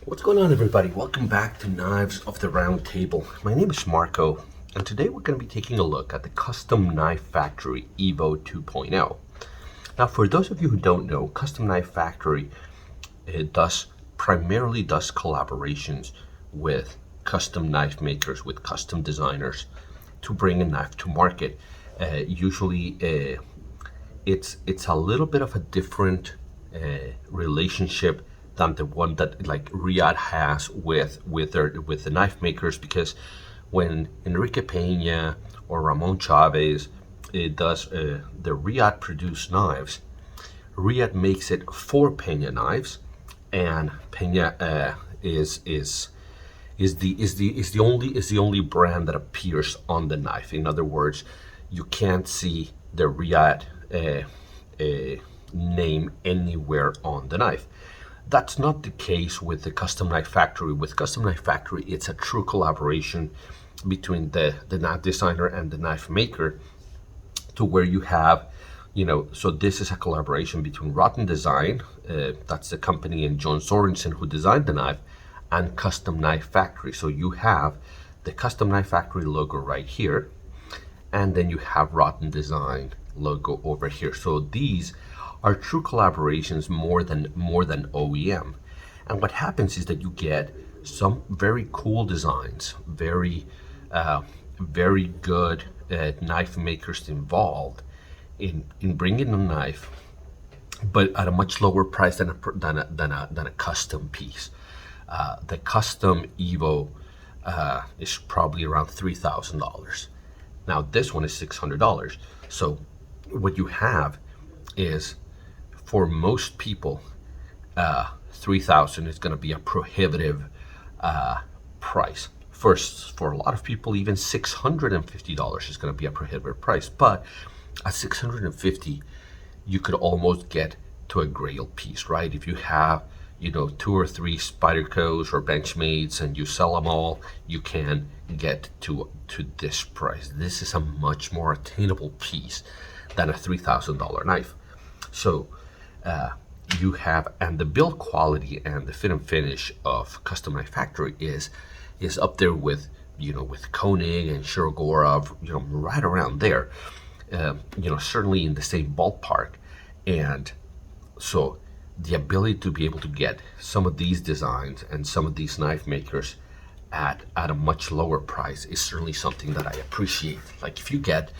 What's going on, everybody? Welcome back to Knives of the Round Table. My name is Marco, and today we're going to be taking a look at the Custom Knife Factory Evo 2.0. Now, for those of you who don't know, Custom Knife Factory primarily does collaborations with custom knife makers, with custom designers to bring a knife to market. Usually, it's a little bit of a different relationship than the one that like Riyadh has with the knife makers, because when Enrique Peña or Ramon Chavez does the Riyadh produced knives, Riyadh makes it for Peña knives, and Peña is the only brand that appears on the knife. In other words, you can't see the Riyadh name anywhere on the knife. That's not the case with the Custom Knife Factory. With Custom Knife Factory, it's a true collaboration between the knife designer and the knife maker, to where you have, so this is a collaboration between Rotten Design, that's the company, and John Sorensen, who designed the knife, and Custom Knife Factory. So you have the Custom Knife Factory logo right here, and then you have Rotten Design logo over here. So these are true collaborations more than OEM. And what happens is that you get some very cool designs, very good knife makers involved in bringing a knife, but at a much lower price than a custom piece. The custom Evo is probably around $3,000. Now this one is $600. So what you have is, for most people, $3,000 is going to be a prohibitive price. First, for a lot of people, even $650 is going to be a prohibitive price. But at $650, you could almost get to a Grail piece, right? If you have, 2 or 3 Spydercos or Benchmates and you sell them all, you can get to this price. This is a much more attainable piece than a $3,000 knife. So you have, and the build quality and the fit and finish of Custom Knife Factory is up there with, with Koenig and Shirogorov, right around there, certainly in the same ballpark. And so the ability to be able to get some of these designs and some of these knife makers at a much lower price is certainly something that I appreciate. Like if you get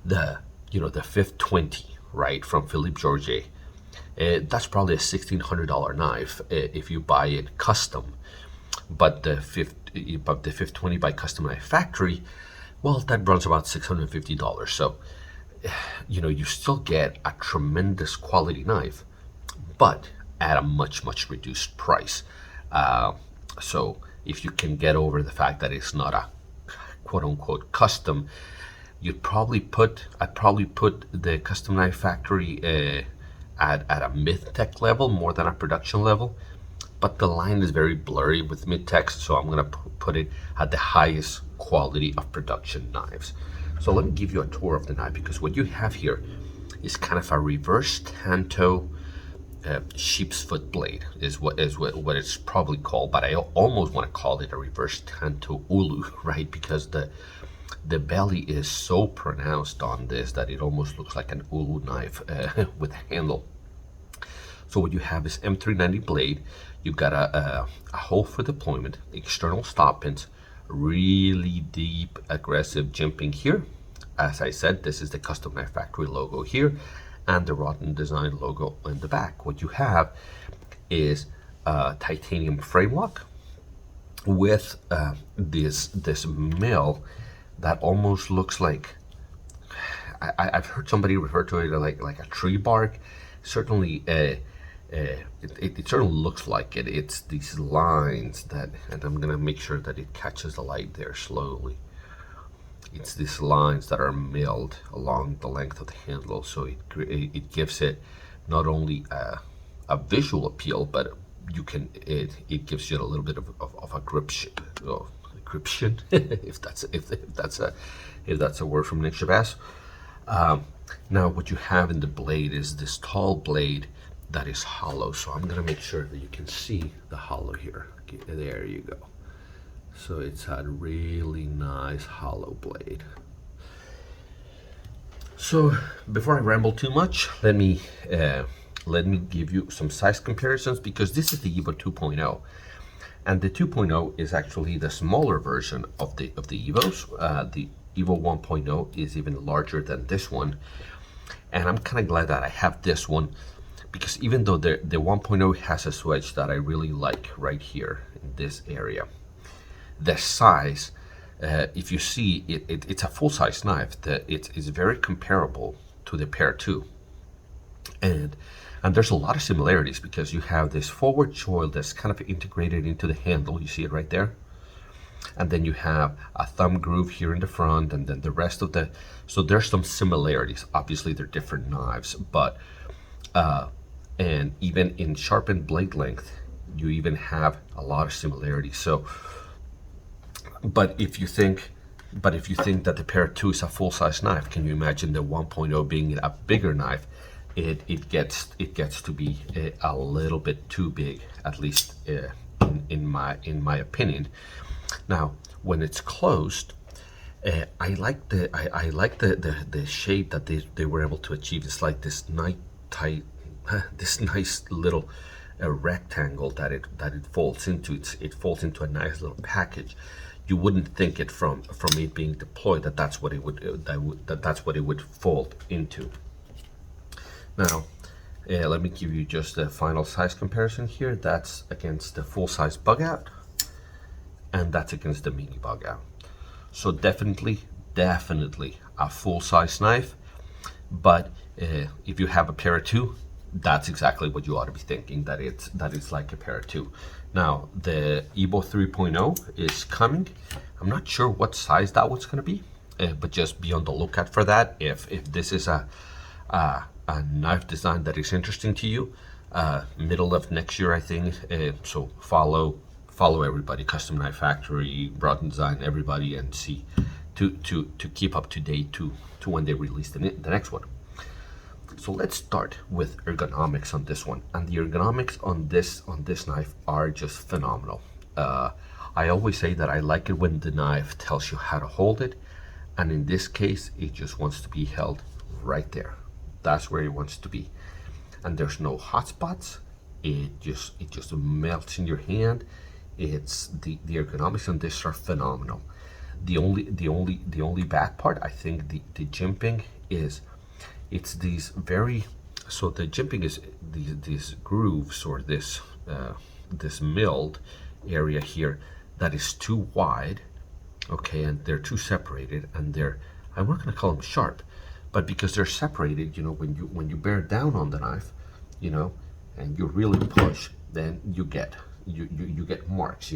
the 520, right, from Philippe Georget, that's probably a $1,600 knife if you buy it custom. But the 520 by Custom Knife Factory, well, that runs about $650. So, you still get a tremendous quality knife, but at a much reduced price. So if you can get over the fact that it's not a quote unquote custom, I'd probably put the Custom Knife Factory at a mid-tech level more than a production level. But the line is very blurry with mid-tech, so I'm gonna put it at the highest quality of production knives. So let me give you a tour of the knife, because what you have here is kind of a reverse tanto sheep's foot blade is what it's probably called, but I almost want to call it a reverse tanto ulu, right? Because the belly is so pronounced on this that it almost looks like an ulu knife with a handle. So what you have is M390 blade. You've got a hole for deployment, external stop pins, really deep aggressive jimping here. As I said, this is the Custom Knife Factory logo here, and the Rotten Design logo in the back. What you have is a titanium frame lock with this mill that almost looks like, I've heard somebody refer to it like a tree bark. Certainly, it certainly looks like it. It's these lines that, and I'm gonna make sure that it catches the light there slowly. It's these lines that are milled along the length of the handle, so it gives it not only a visual appeal, but it gives you a little bit of a gription, if that's a word from Nick Shabazz. Now what you have in the blade is this tall blade that is hollow. So I'm gonna make sure that you can see the hollow here. Okay, there you go. So it's a really nice hollow blade. So before I ramble too much, let me give you some size comparisons, because this is the Evo 2.0, and the 2.0 is actually the smaller version of the Evos. The Evo 1.0 is even larger than this one, and I'm kind of glad that I have this one, because even though the 1.0 has a switch that I really like right here in this area, the size, if you see it's a full-size knife. It is very comparable to the Pair 2, and there's a lot of similarities, because you have this forward choil that's kind of integrated into the handle. You see it right there, and then you have a thumb groove here in the front, and then the rest of the, so there's some similarities. Obviously they're different knives, but and even in sharpened blade length you even have a lot of similarities. So but if you think that the Pair 2 is a full-size knife, can you imagine the 1.0 being a bigger knife? It gets to be a little bit too big, at least in my opinion. Now, when it's closed, I like the shape that they were able to achieve. It's like this this nice little rectangle that it folds into. It folds into a nice little package. You wouldn't think it from it being deployed that's what it would fold into. Now, let me give you just the final size comparison here. That's against the full-size bug out, and that's against the mini bug out. So definitely a full-size knife. But if you have a Pair 2, that's exactly what you ought to be thinking, that it's like a Pair 2. Now, the Evo 3.0 is coming. I'm not sure what size that one's going to be, but just be on the lookout for that. If this is a knife design that is interesting to you, middle of next year, I think. So follow everybody, Custom Knife Factory, Broad Design, everybody, and see to keep up to date to when they release the next one. So let's start with ergonomics on this one, and the ergonomics on this knife are just phenomenal. I always say that I like it when the knife tells you how to hold it, and in this case it just wants to be held right there. That's where it wants to be, and there's no hot spots. It just melts in your hand. It's the ergonomics on this are phenomenal. The only bad part, I think, the jimping is, it's these very, so the jimping is these grooves, or this milled area here that is too wide, okay, and they're too separated, and I'm not going to call them sharp, but because they're separated, when you bear down on the knife, and you really push, then you get marks,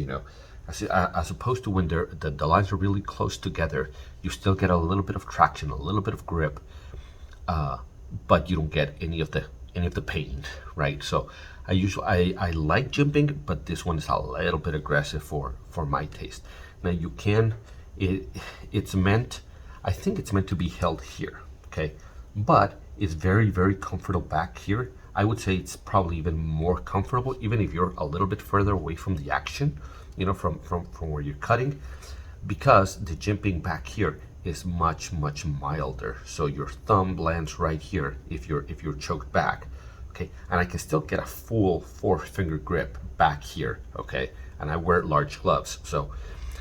as opposed to when the lines are really close together. You still get a little bit of traction, a little bit of grip, but you don't get any of the pain, right? So I like jimping, but this one is a little bit aggressive for my taste. Now you can, it's meant, I think it's meant to be held here, okay, but it's very, very comfortable back here. I would say it's probably even more comfortable, even if you're a little bit further away from the action, from where you're cutting, because the jimping back here is much milder. So your thumb lands right here if you're choked back, okay, and I can still get a full 4-finger grip back here, okay, and I wear large gloves, so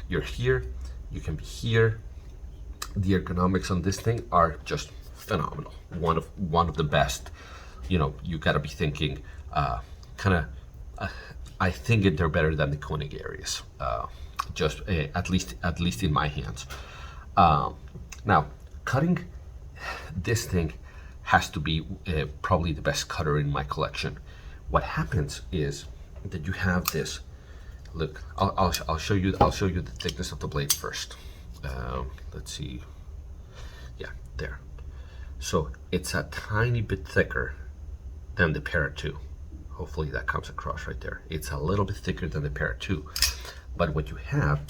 you're here, you can be here. The ergonomics on this thing are just phenomenal. One of the best. You got to be thinking I think they're better than the Koenig areas, just at least in my hands. Now, cutting, this thing has to be probably the best cutter in my collection. What happens is that you have this. Look, I'll show you the thickness of the blade first. Let's see. Yeah, there. So it's a tiny bit thicker than the Pair 2. Hopefully that comes across right there. It's a little bit thicker than the Pair 2, but what you have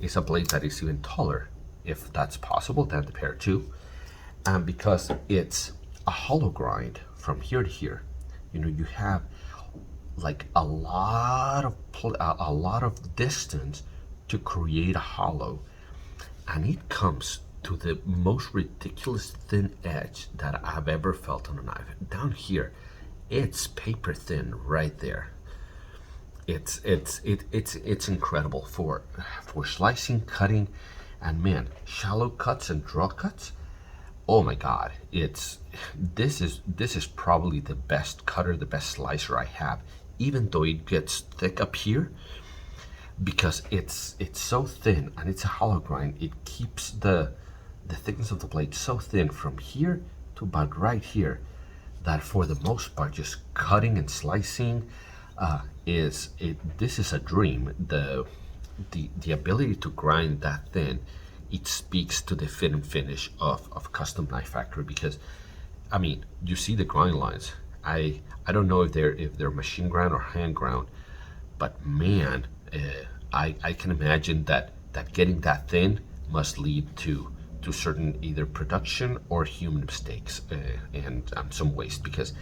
is a blade that is even taller, if that's possible, than the Pair 2. And because it's a hollow grind from here to here, you have like a lot of distance to create a hollow, and it comes to the most ridiculous thin edge that I've ever felt on a knife. Down here, it's paper thin right there. It's incredible for slicing, cutting, and man, shallow cuts and draw cuts. Oh my God, this is probably the best cutter, the best slicer I have. Even though it gets thick up here, because it's so thin and it's a hollow grind, it keeps the thickness of the blade so thin from here to about right here, that for the most part, just cutting and slicing this is a dream. The ability to grind that thin, it speaks to the fit and finish of Custom Knife Factory, because I mean, you see the grind lines. I don't know if they're machine ground or hand ground, but man, I can imagine that getting that thin must lead to certain either production or human mistakes, and some waste, because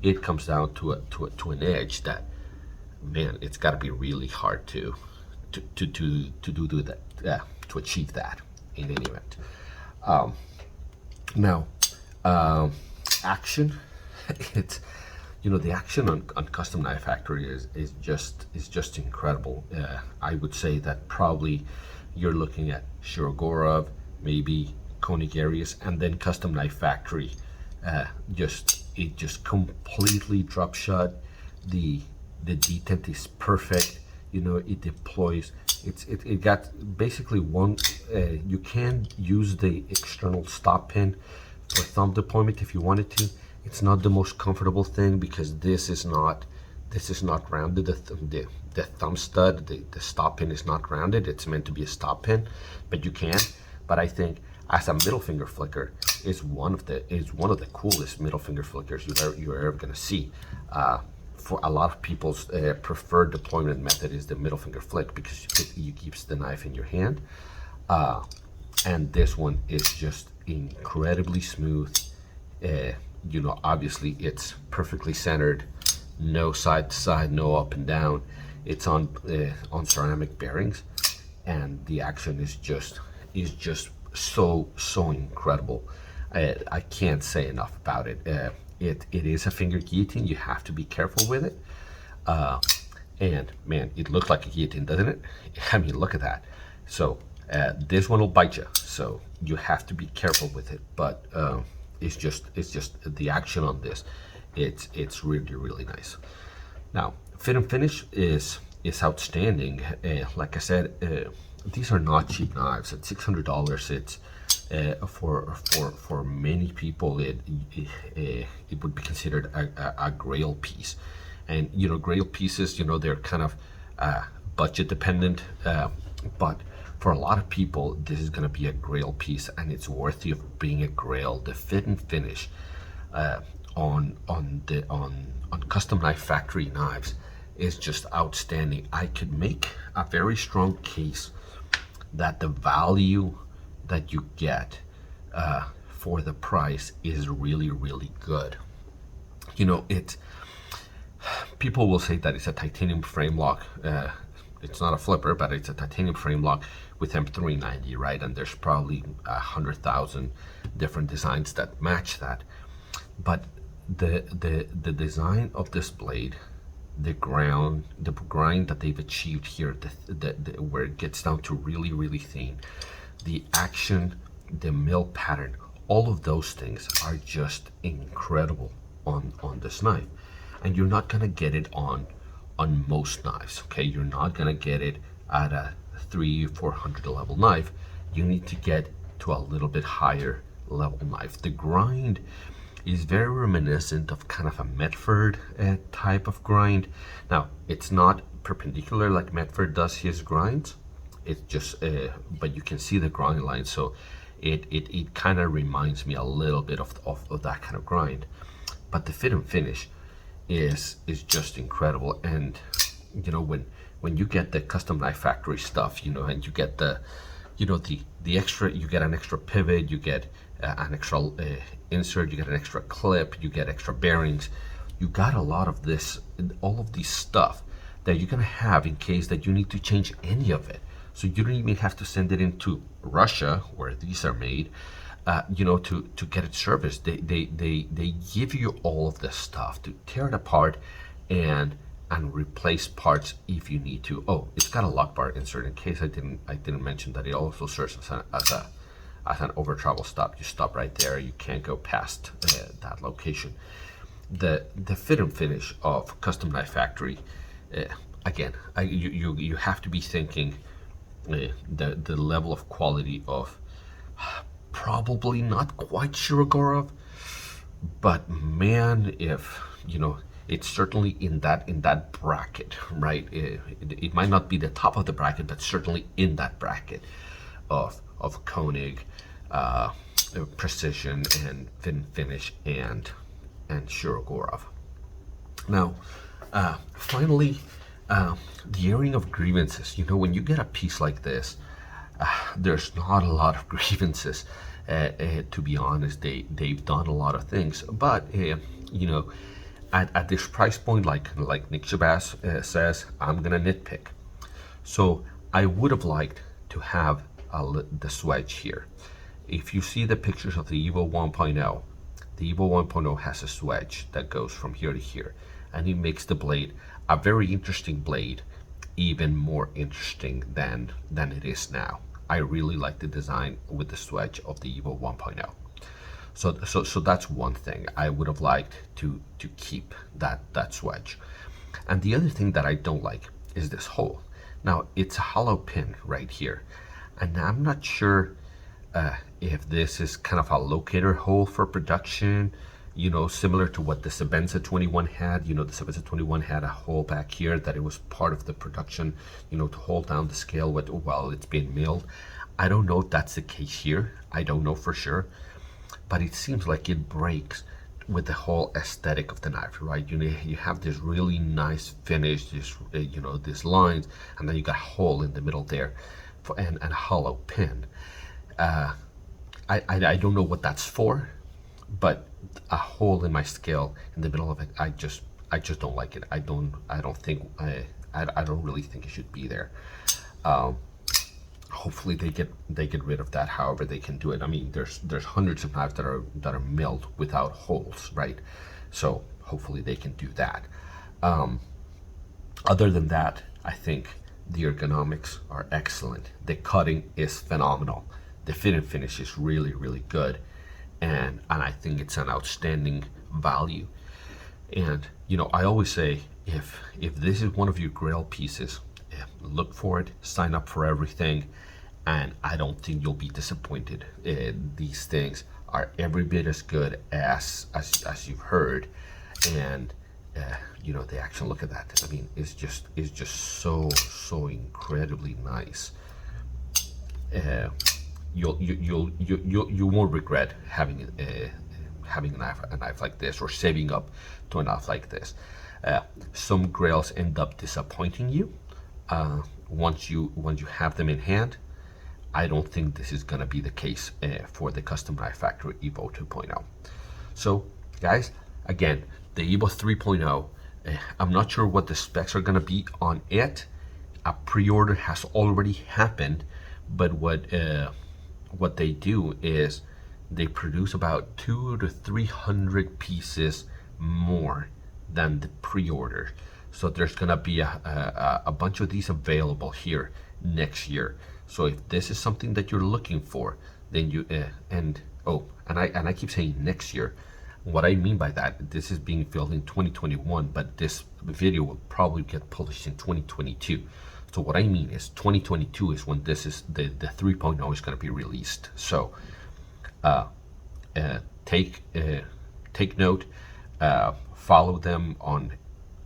it comes down to an edge that, man, it's got to be really hard to do that, to achieve that in any event. Now, action, it's the action on Custom Knife Factory is just incredible. I would say that probably you're looking at Shirogorov, maybe Konigarius, and then Custom Knife Factory. It just completely drop shot. The detent is perfect. It deploys. It got basically one. You can use the external stop pin for thumb deployment if you wanted to. It's not the most comfortable thing, because this is not rounded. The thumb stud, the stop pin is not rounded. It's meant to be a stop pin, but you can. But I think as a middle finger flicker, is one of the coolest middle finger flickers you're ever gonna see. For a lot of people's preferred deployment method is the middle finger flick, because you keeps the knife in your hand, and this one is just incredibly smooth. Obviously it's perfectly centered, no side to side, no up and down. It's on ceramic bearings, and the action is just so incredible. I can't say enough about it. It is a finger guillotine. You have to be careful with it. And man, it looks like a guillotine, doesn't it? I mean, look at that. So this one will bite you, so you have to be careful with it. But it's just the action on this. It's really nice. Now, fit and finish is outstanding. Like I said, these are not cheap knives. At $600, it's for many people it would be considered a grail piece. And grail pieces, they're kind of budget dependent, but for a lot of people this is going to be a grail piece, and it's worthy of being a grail. The fit and finish on Custom Knife Factory knives is just outstanding. I could make a very strong case that the value that you get for the price is really good. People will say that it's a titanium frame lock. It's not a flipper, but it's a titanium frame lock with M390, right? And there's probably 100,000 different designs that match that. But the design of this blade, the grind that they've achieved here, where it gets down to really thin, the action, the mill pattern, all of those things are just incredible on this knife. And you're not gonna get it on most knives, okay? You're not gonna get it at a 300-400 level knife. You need to get to a little bit higher level knife. The grind is very reminiscent of kind of a Medford type of grind. Now, it's not perpendicular like Medford does his grinds. It's just, but you can see the grind line, so it kind of reminds me a little bit of that kind of grind. But the fit and finish is just incredible. And when you get the Custom Knife Factory stuff, and you get the extra, you get an extra pivot, you get an extra insert, you get an extra clip, you get extra bearings. you got a lot of this, all of these stuff that you're gonna have in case that you need to change any of it. So you don't even have to send it into Russia where these are made, to get it serviced. They give you all of this stuff to tear it apart and replace parts if you need to. Oh, it's got a lock bar insert. In case I didn't mention that, it also serves as an over travel stop. You stop right there. You can't go past that location. The fit and finish of Custom Knife Factory, again, you have to be thinking the level of quality of probably not quite Shirogorov, but man, if it's certainly in that bracket, right? It might not be the top of the bracket, but certainly in that bracket of Koenig, precision and fit and finish and Shirogorov. Now, finally, the airing of grievances. When you get a piece like this, there's not a lot of grievances. To be honest, they've done a lot of things, but at this price point, like Nick Shabazz says, I'm gonna nitpick. So I would have liked to have the swedge here. If you see the pictures of the Evo 1.0, the Evo 1.0 has a swedge that goes from here to here, and it makes the blade a very interesting blade, even more interesting than it is now. I really like the design with the swedge of the Evo 1.0. So that's one thing. I would have liked to keep that swedge. And the other thing that I don't like is this hole. Now, it's a hollow pin right here, and I'm not sure if this is kind of a locator hole for production, similar to what the Sebenza 21 had. The Sebenza 21 had a hole back here that it was part of the production, to hold down the scale while it's being milled. I don't know if that's the case here. I don't know for sure, but it seems like it breaks with the whole aesthetic of the knife, right? You have this really nice finish, these lines, and then you got a hole in the middle there, and a hollow pin. I don't know what that's for, but a hole in my scale in the middle of it, I just don't like it. I don't really think it should be there. Hopefully they get rid of that. However they can do it. I mean, there's hundreds of knives that are milled without holes, right? So hopefully they can do that. Other than that, I think the ergonomics are excellent. The cutting is phenomenal. The fit and finish is really, really good, and I think it's an outstanding value. And I always say, if this is one of your grail pieces, look for it, sign up for everything, and I don't think you'll be disappointed. These things are every bit as good as you've heard, and the action. Look at that. I mean, it's just so incredibly nice. You won't regret having a knife like this, or saving up to a knife like this. Some grails end up disappointing you once you have them in hand. I don't think this is gonna be the case for the Custom Knife Factory Evo 2.0. So guys, again, the Evo 3.0, I'm not sure what the specs are gonna be on it. A pre-order has already happened, but what they do is they produce about 200 to 300 pieces more than the pre-order. So there's gonna be a bunch of these available here next year. So if this is something that you're looking for, then you and I keep saying next year. What I mean by that, this is being filmed in 2021, but this video will probably get published in 2022. So what I mean is 2022 is when this is the 3.0 is going to be released. So take note, follow them on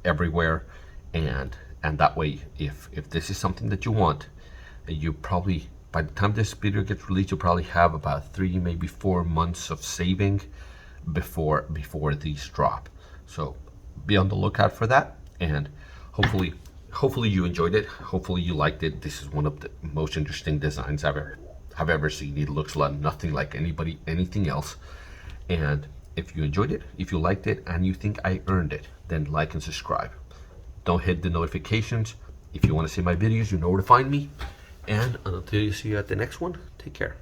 everywhere, and that way, if this is something that you want, you probably, by the time this video gets released, you'll probably have about 3, maybe 4 months of saving before these drop. So be on the lookout for that, and hopefully you enjoyed it. Hopefully you liked it. This is one of the most interesting designs I've ever seen. It looks nothing like anything else. And if you enjoyed it, if you liked it, and you think I earned it, then like and subscribe. Don't hit the notifications. If you want to see my videos, you know where to find me. And until you see you at the next one, take care.